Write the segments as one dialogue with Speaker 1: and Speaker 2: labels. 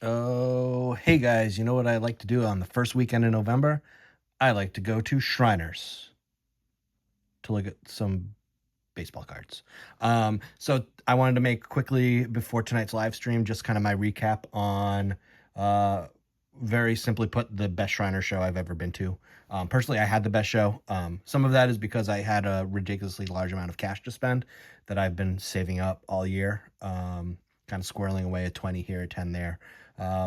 Speaker 1: Oh, hey guys, you know what I like to do on the first weekend in November? I like to go to Shriners to look at some baseball cards. So I wanted to make quickly before tonight's live stream just kind of my recap on, uh, very simply put, the best Shriner show I've ever been to. Personally, I had the best show. Some of that is because I had a ridiculously large amount of cash to spend that I've been saving up all year, kind of squirreling away a 20 here, a 10 there,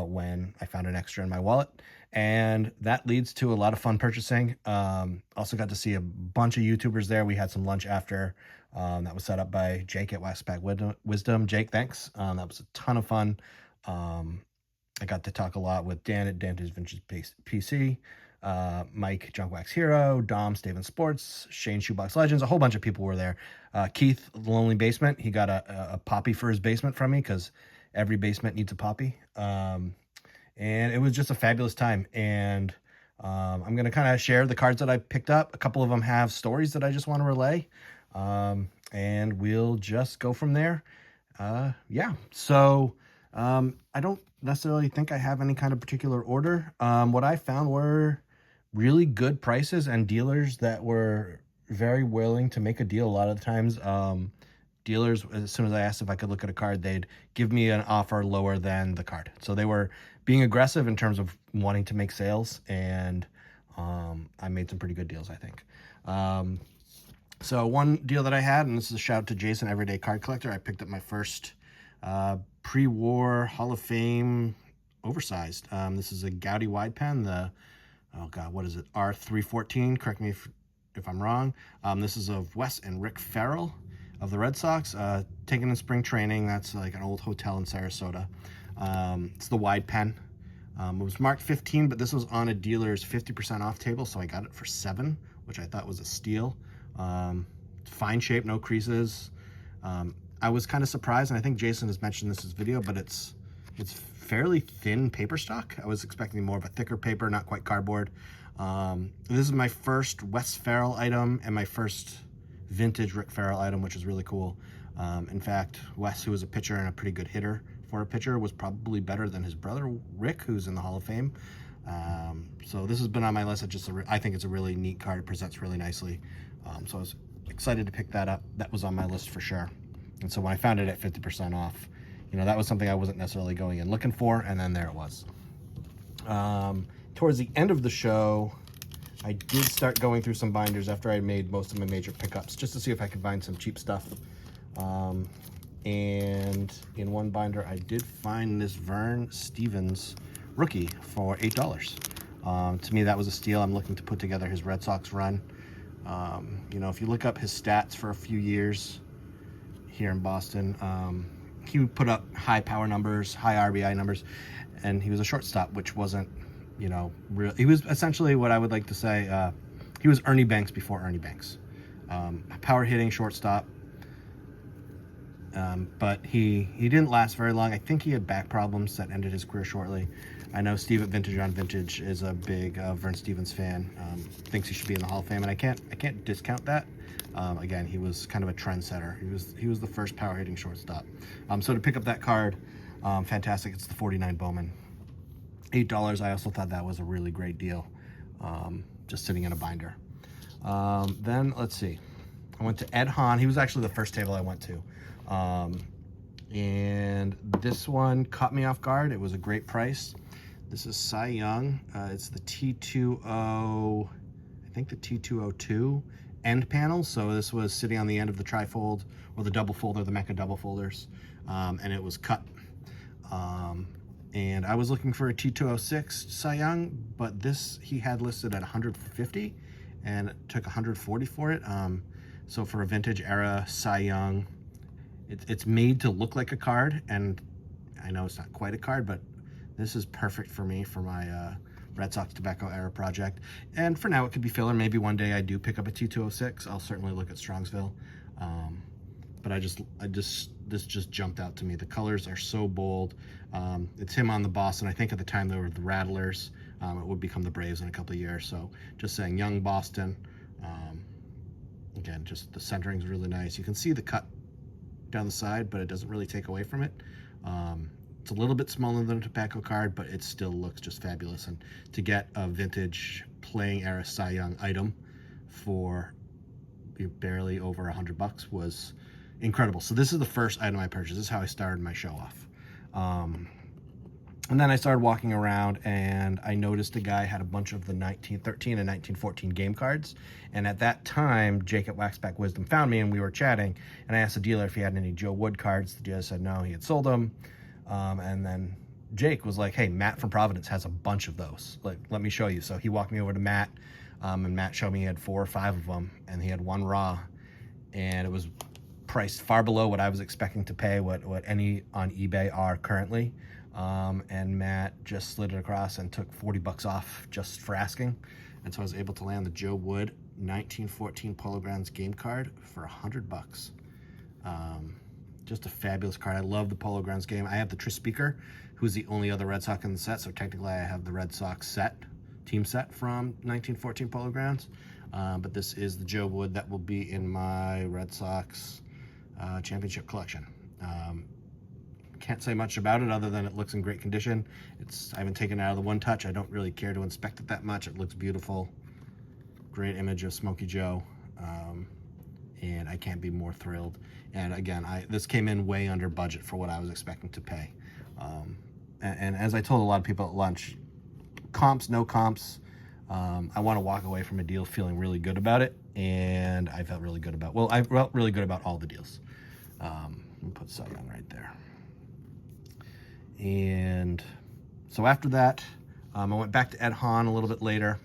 Speaker 1: when I found an extra in my wallet. And that leads to a lot of fun purchasing. Also got to see a bunch of YouTubers there. We had some lunch after. That was set up by Jake at Waxpack Wisdom. Jake, thanks. That was a ton of fun. I got to talk a lot with Dan at Dante's Vintage PC, Mike, Junk Wax Hero, Dom, Staven Sports, Shane, Shoebox Legends. A whole bunch of people were there. Keith, The Lonely Basement, he got a poppy for his basement from me because every basement needs a poppy. And it was just a fabulous time. And I'm going to kind of share the cards that I picked up. A couple of them have stories that I just want to relay. And we'll just go from there. Yeah. So I don't necessarily think I have any kind of particular order. What I found were really good prices and dealers that were very willing to make a deal. A lot of the times, dealers, as soon as I asked if I could look at a card, they'd give me an offer lower than the card. So they were being aggressive in terms of wanting to make sales, and I made some pretty good deals, I think. So one deal that I had, and this is a shout out to Jason, Everyday Card Collector. I picked up my first pre-war Hall of Fame oversized. This is a Gaudy wide pen, oh God, what is it? R314, correct me if I'm wrong. This is of Wes and Rick Farrell of the Red Sox, taken in spring training. That's like an old hotel in Sarasota. It's the wide pen. It was marked 15, but this was on a dealer's 50% off table, so I got it for 7, which I thought was a steal. Fine shape, no creases. I was kind of surprised, and I think Jason has mentioned this in his video, but it's fairly thin paper stock. I was expecting more of a thicker paper, not quite cardboard. This is my first Wes Farrell item and my first vintage Rick Farrell item, which is really cool. In fact, Wes, who was a pitcher and a pretty good hitter for a pitcher, was probably better than his brother Rick, who's in the Hall of Fame. So this has been on my list. I think it's a really neat card. It presents really nicely. So I was excited to pick that up. That was on my list for sure. And so when I found it at 50% off, that was something I wasn't necessarily going in looking for, and then there it was. Towards the end of the show, I did start going through some binders after I made most of my major pickups, just to see if I could find some cheap stuff. And in one binder, I did find this Vern Stevens rookie for $8. To me, that was a steal. I'm looking to put together his Red Sox run. If you look up his stats for a few years here in Boston, he would put up high power numbers, high RBI numbers, and he was a shortstop, which wasn't, real. He was essentially what I would like to say, he was Ernie Banks before Ernie Banks. Power hitting shortstop, but he didn't last very long. I think he had back problems that ended his career shortly. I know Steve at Vintage on Vintage is a big Vern Stevens fan, thinks he should be in the Hall of Fame, and I can't discount that. Again, he was kind of a trendsetter. He was the first power hitting shortstop. So to pick up that card, fantastic. It's the 49 Bowman, $8. I also thought that was a really great deal, just sitting in a binder. Then let's see. I went to Ed Hahn. He was actually the first table I went to. And this one caught me off guard. It was a great price. This is Cy Young. It's the T20, I think the T202 end panel. So this was sitting on the end of the trifold or the double folder, the Mecca double folders, and it was cut. And I was looking for a T206 Cy Young, but this he had listed at 150 and it took 140 for it. So for a vintage era Cy Young, it's made to look like a card, and I know it's not quite a card, but this is perfect for me for my Red Sox Tobacco Era project. And for now, it could be filler. Maybe one day I do pick up a T206. I'll certainly look at Strongsville. But this just jumped out to me. The colors are so bold. It's him on the Boston. I think at the time they were the Rattlers. It would become the Braves in a couple of years. So just saying, young Boston. Again, just the centering is really nice. You can see the cut down the side, but it doesn't really take away from it. It's a little bit smaller than a tobacco card, but it still looks just fabulous. And to get a vintage playing era Cy Young item for barely over $100 was incredible. So this is the first item I purchased. This is how I started my show off. And then I started walking around, and I noticed a guy had a bunch of the 1913 and 1914 game cards. And at that time, Jake at Waxback Wisdom found me, and we were chatting. And I asked the dealer if he had any Joe Wood cards. The dealer said no, he had sold them. And then Jake was like, hey, Matt from Providence has a bunch of those. Like, let me show you. So he walked me over to Matt, and Matt showed me he had 4 or 5 of them, and he had one raw, and it was priced far below what I was expecting to pay, what any on eBay are currently. And Matt just slid it across and took $40 off just for asking. And so I was able to land the Joe Wood 1914 Polo Grounds game card for $100. Just a fabulous card. I love the Polo Grounds game. I have the Tris Speaker, who's the only other Red Sox in the set. So technically I have the Red Sox set, team set from 1914 Polo Grounds. But this is the Joe Wood that will be in my Red Sox championship collection. Can't say much about it other than it looks in great condition. I haven't taken it out of the one touch. I don't really care to inspect it that much. It looks beautiful. Great image of Smokey Joe. And I can't be more thrilled. And again, this came in way under budget for what I was expecting to pay. And as I told a lot of people at lunch, comps, no comps, I want to walk away from a deal feeling really good about it. And I felt really good about, well, I felt really good about all the deals. Let me put Cy Young right there. And so after that, I went back to Ed Hahn a little bit later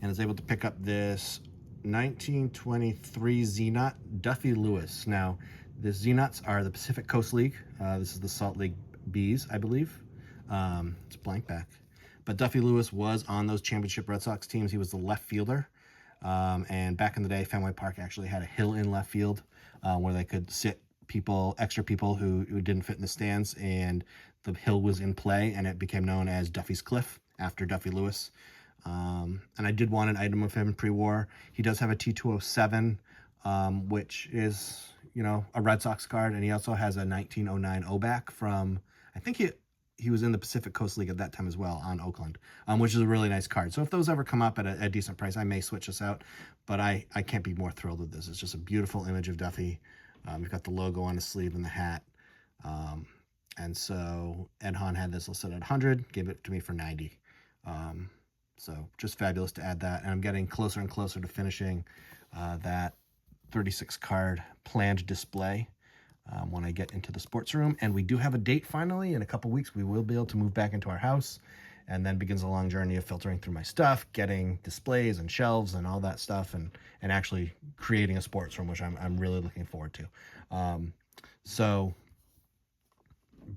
Speaker 1: and was able to pick up this 1923 Z-Knot Duffy Lewis. Now, the Z-Knots are the Pacific Coast League. This is the Salt Lake Bees, I believe. It's blank back. But Duffy Lewis was on those championship Red Sox teams. He was the left fielder. And back in the day, Fenway Park actually had a hill in left field where they could sit extra people who didn't fit in the stands, and the hill was in play, and it became known as Duffy's Cliff after Duffy Lewis. And I did want an item of him pre-war. He does have a T207, which is, a Red Sox card, and he also has a 1909 Oback from, I think he was in the Pacific Coast League at that time as well on Oakland, which is a really nice card. So if those ever come up at a decent price, I may switch this out, but I can't be more thrilled with this. It's just a beautiful image of Duffy. We've got the logo on his sleeve and the hat. And so Ed Hahn had this listed at 100, gave it to me for 90. So just fabulous to add that. And I'm getting closer and closer to finishing that 36 card planned display when I get into the sports room. And we do have a date finally. In a couple weeks, we will be able to move back into our house. And then begins a long journey of filtering through my stuff, getting displays and shelves and all that stuff, and actually creating a sports room, which I'm really looking forward to. So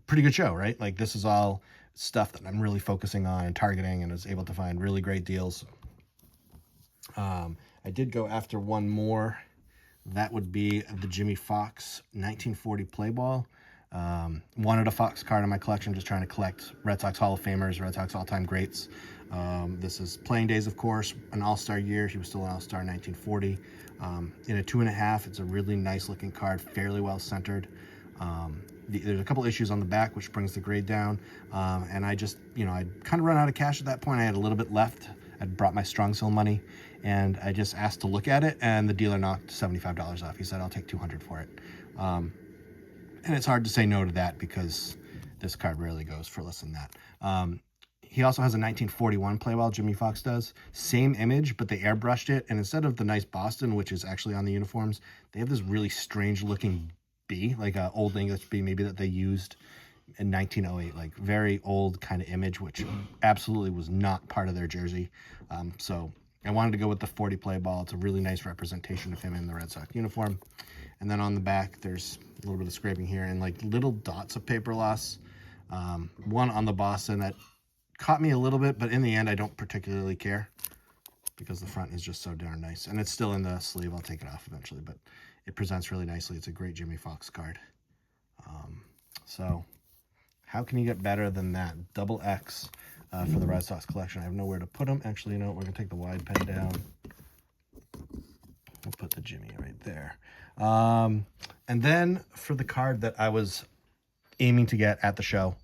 Speaker 1: pretty good show, right? Like, this is all stuff that I'm really focusing on and targeting, and was able to find really great deals. I did go after one more. That would be the Jimmy Fox 1940 play ball. Wanted a Fox card in my collection, just trying to collect Red Sox Hall of Famers, Red Sox all-time greats. This is playing days, of course, an all-star year. He was still an all-star in 1940. In a 2.5, it's a really nice looking card, fairly well centered. There's a couple issues on the back, which brings the grade down. And I just, I'd kind of run out of cash at that point. I had a little bit left. I'd brought my strong sale money, and I just asked to look at it, and the dealer knocked $75 off. He said, I'll take $200 for it. And it's hard to say no to that, because this card rarely goes for less than that. He also has a 1941 playwell, Jimmy Fox does. Same image, but they airbrushed it. And instead of the nice Boston, which is actually on the uniforms, they have this really strange looking B, like an old English B maybe that they used in 1908, like very old kind of image, which absolutely was not part of their jersey. So I wanted to go with the 40 play ball. It's a really nice representation of him in the Red Sox uniform. And then on the back, there's a little bit of scraping here and like little dots of paper loss. One on the Boston that caught me a little bit, but in the end, I don't particularly care because the front is just so darn nice. And it's still in the sleeve. I'll take it off eventually, but it presents really nicely. It's a great Jimmy Fox card. So how can you get better than that? Double X for the Red Sox collection. I have nowhere to put them. Actually, we're going to take the wide pen down. We'll put the Jimmy right there. And then for the card that I was aiming to get at the show.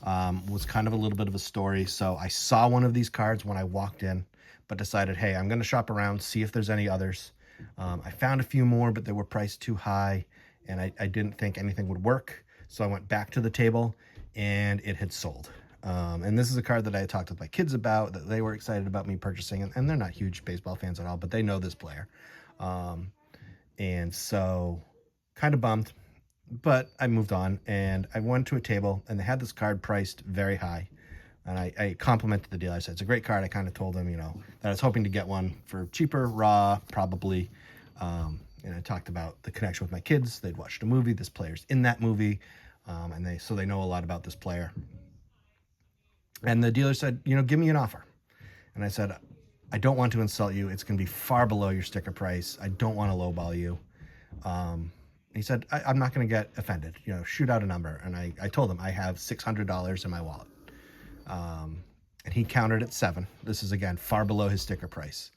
Speaker 1: Was kind of a little bit of a story. So I saw one of these cards when I walked in, but decided, hey, I'm going to shop around, see if there's any others. I found a few more, but they were priced too high, and I didn't think anything would work. So I went back to the table, and it had sold. And this is a card that I had talked with my kids about, that they were excited about me purchasing, and they're not huge baseball fans at all, but they know this player. And so kind of bummed, but I moved on, and I went to a table, and they had this card priced very high. And I complimented the dealer. I said, it's a great card. I kind of told him, that I was hoping to get one for cheaper, raw, probably. And I talked about the connection with my kids. They'd watched a movie. This player's in that movie. And they know a lot about this player. And the dealer said, give me an offer. And I said, I don't want to insult you. It's going to be far below your sticker price. I don't want to lowball you. He said, I'm not going to get offended. Shoot out a number. And I told him I have $600 in my wallet. And he countered at 7. This is, again, far below his sticker price.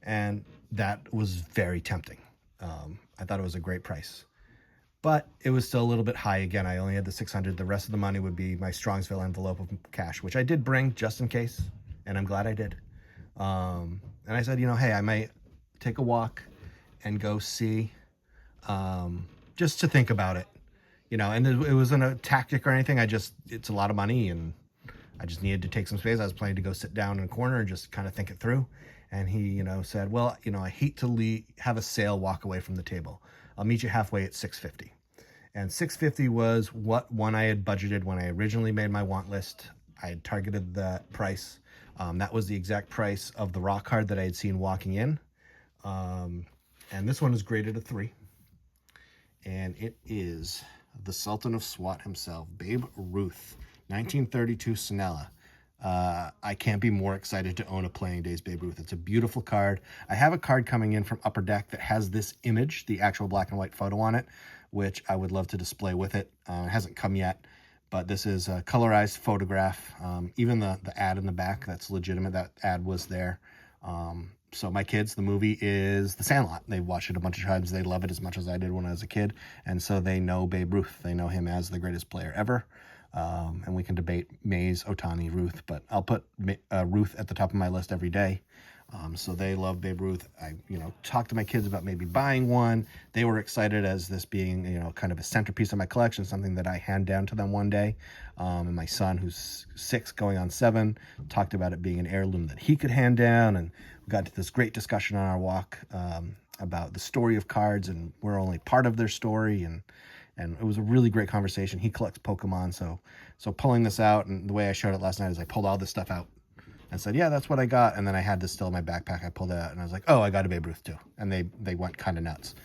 Speaker 1: And that was very tempting. I thought it was a great price. But it was still a little bit high. Again, I only had the 600. The rest of the money would be my Strongsville envelope of cash, which I did bring just in case. And I'm glad I did. And I said, hey, I might take a walk and go see, just to think about it. And it wasn't a tactic or anything. It's a lot of money, and I just needed to take some space. I was planning to go sit down in a corner and just kind of think it through. And he, said, well, I hate to have a sale walk away from the table. I'll meet you halfway at $650. And $650 was what one I had budgeted when I originally made my want list. I had targeted that price. That was the exact price of the raw card that I had seen walking in. And this one is graded a 3. And it is the Sultan of SWAT himself, Babe Ruth, 1932 Sinella. I can't be more excited to own a Playing Days Babe Ruth. It's a beautiful card. I have a card coming in from Upper Deck that has this image, the actual black and white photo on it, which I would love to display with it. It hasn't come yet, but this is a colorized photograph. Even the ad in the back, that's legitimate. That ad was there. So my kids, the movie is The Sandlot. They've watched it a bunch of times. They love it as much as I did when I was a kid. And so they know Babe Ruth. They know him as the greatest player ever. And we can debate Mays, Ohtani, Ruth, but I'll put Ruth at the top of my list every day. So they love Babe Ruth. I, talked to my kids about maybe buying one. They were excited as this being, kind of a centerpiece of my collection, something that I hand down to them one day. And my son, who's 6 going on 7, talked about it being an heirloom that he could hand down. And we got to this great discussion on our walk about the story of cards, and we're only part of their story. And it was a really great conversation. He collects Pokemon, so pulling this out, and the way I showed it last night is I pulled all this stuff out and said, yeah, that's what I got. And then I had this still in my backpack. I pulled it out, and I was like, oh, I got a Babe Ruth too. And they went kind of nuts.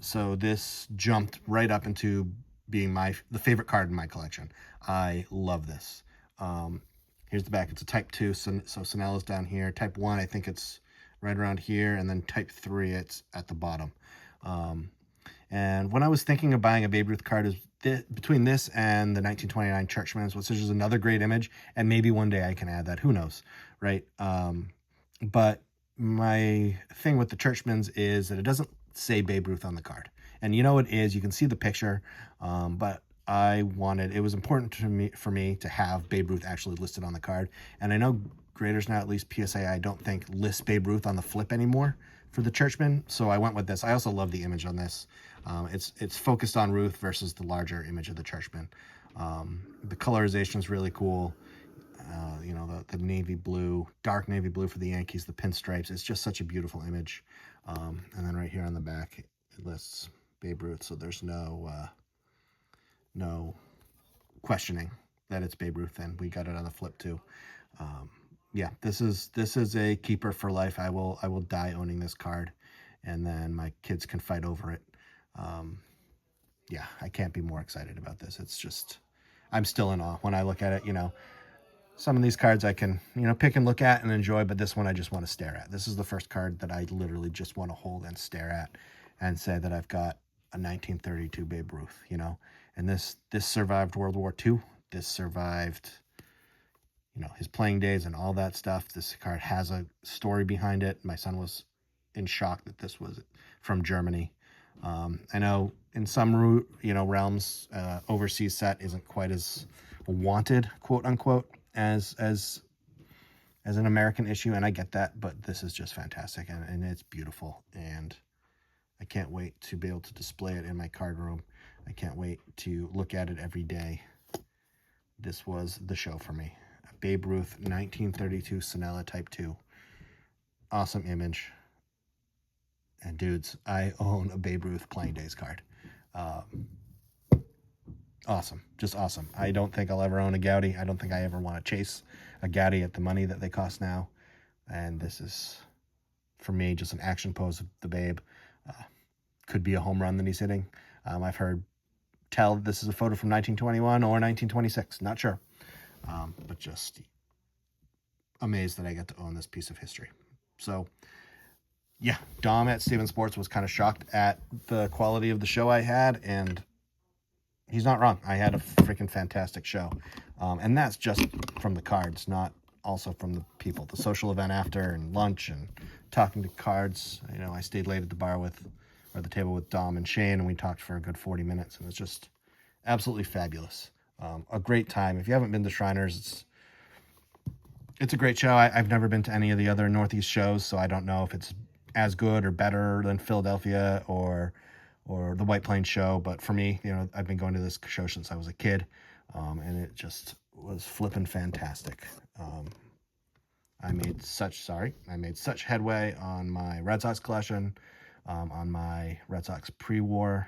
Speaker 1: So this jumped right up into being the favorite card in my collection. I love this. Here's the back. It's a Type 2, so Sinella's down here. Type 1, I think it's right around here. And then Type 3, it's at the bottom. And when I was thinking of buying a Babe Ruth card, between this and the 1929 Churchman's, which is another great image, and maybe one day I can add that. Who knows, right? But my thing with the Churchman's is that it doesn't say Babe Ruth on the card. And it is. You can see the picture, but it was important for me to have Babe Ruth actually listed on the card. And I know graders now, at least PSA, I don't think lists Babe Ruth on the flip anymore for the Churchman, so I went with this. I also love the image on this. It's focused on Ruth versus the larger image of the Churchman. The colorization is really cool. The navy blue, dark navy blue for the Yankees, the pinstripes. It's just such a beautiful image. And then right here on the back, it lists Babe Ruth, so there's no questioning that it's Babe Ruth, and we got it on the flip too. Yeah, this is a keeper for life. I will die owning this card, and then my kids can fight over it. Yeah, I can't be more excited about this. It's just, I'm still in awe when I look at it. Some of these cards I can, pick and look at and enjoy, but this one I just want to stare at. This is the first card that I literally just want to hold and stare at and say that I've got a 1932 Babe Ruth, and this survived World War II. This survived, his playing days and all that stuff. This card has a story behind it. My son was in shock that this was from Germany. I know in some realms, overseas set isn't quite as wanted, quote unquote, as an American issue, and I get that, but this is just fantastic, and it's beautiful, and I can't wait to be able to display it in my card room. I can't wait to look at it every day. This was the show for me. Babe Ruth, 1932 Sonella Type 2. Awesome image. And dudes, I own a Babe Ruth Playing Days card. Awesome. Just awesome. I don't think I'll ever own a Gaudy. I don't think I ever want to chase a Gaudy at the money that they cost now. And this is, for me, just an action pose of the Babe. Could be a home run that he's hitting. I've heard tell this is a photo from 1921 or 1926. Not sure. But just amazed that I get to own this piece of history. So, yeah, Dom at Steven Sports was kind of shocked at the quality of the show I had, and he's not wrong. I had a freaking fantastic show. And that's just from the cards, not also from the people. The social event after, and lunch, and talking to cards. I stayed late at the table with Dom and Shane, and we talked for a good 40 minutes, and it's just absolutely fabulous. A great time. If you haven't been to Shriners, it's a great show. I've never been to any of the other Northeast shows, so I don't know if it's as good or better than Philadelphia or the White Plains show. But for me, I've been going to this show since I was a kid, and it just was flipping fantastic. I made such headway on my Red Sox collection, on my Red Sox pre-war,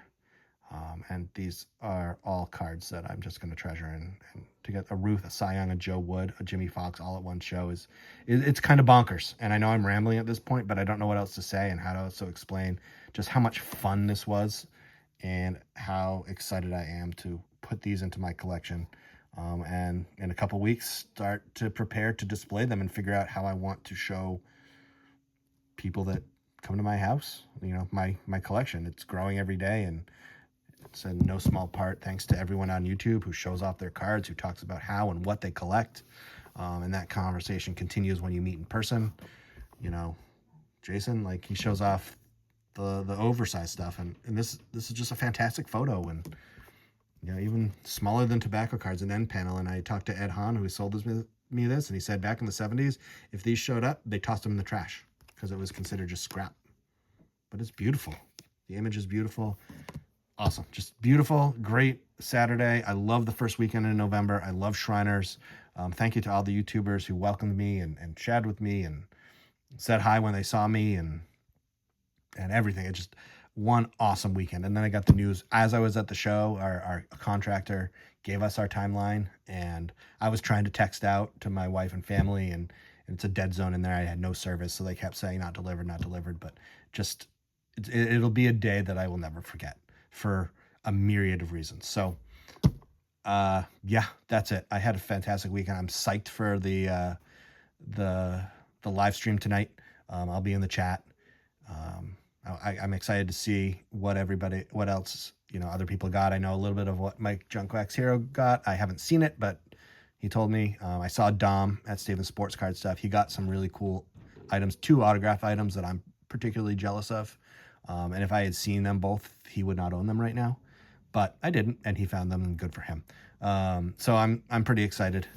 Speaker 1: and these are all cards that I'm just going to treasure. And to get a Ruth, a Cy Young, a Joe Wood, a Jimmy Fox all at one show it's kind of bonkers. And I know I'm rambling at this point, but I don't know what else to say and how to also explain just how much fun this was and how excited I am to put these into my collection. And in a couple weeks, start to prepare to display them and figure out how I want to show people that come to my house, my collection. It's growing every day, and it's in no small part thanks to everyone on YouTube who shows off their cards, who talks about how and what they collect. And that conversation continues when you meet in person. Jason, he shows off the oversized stuff, and this is just a fantastic photo, and even smaller than tobacco cards, an end panel. And I talked to Ed Hahn, who sold me this, and he said back in the 70s, if these showed up, they tossed them in the trash because it was considered just scrap. But it's beautiful. The image is beautiful. Awesome. Just beautiful. Great Saturday. I love the first weekend in November. I love Shriners. Thank you to all the YouTubers who welcomed me and chatted with me and said hi when they saw me and everything. It just one awesome weekend. And then I got the news as I was at the show. Our contractor gave us our timeline, and I was trying to text out to my wife and family, and it's a dead zone in there. I had no service, so they kept saying not delivered. But just it'll be a day that I will never forget for a myriad of reasons. So yeah, that's it. I had a fantastic weekend. I'm psyched for the live stream tonight. I'll be in the chat. I'm excited to see what else, other people got. I know a little bit of what Mike Junquax Hero got. I haven't seen it, but he told me. I saw Dom at Steven Sports Card Stuff. He got some really cool items, 2 autograph items that I'm particularly jealous of. And if I had seen them both, he would not own them right now, but I didn't, and he found them, and good for him. So I'm pretty excited,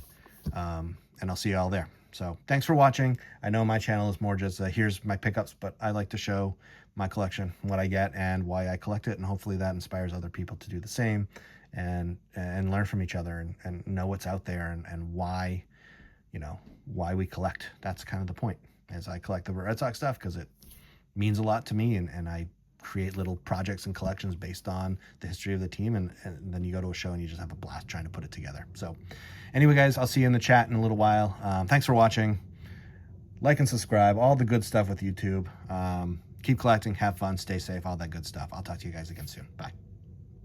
Speaker 1: and I'll see you all there. So thanks for watching. I know my channel is more just here's my pickups, but I like to show my collection, what I get and why I collect it, and hopefully that inspires other people to do the same and learn from each other and know what's out there and why we collect. That's kind of the point, as I collect the Red Sox stuff because it means a lot to me, and I create little projects and collections based on the history of the team, and then you go to a show and you just have a blast trying to put it together. So anyway, guys, I'll see you in the chat in a little while. Thanks for watching. Like and subscribe, all the good stuff with YouTube. Keep collecting, have fun, stay safe, all that good stuff. I'll talk to you guys again soon. Bye.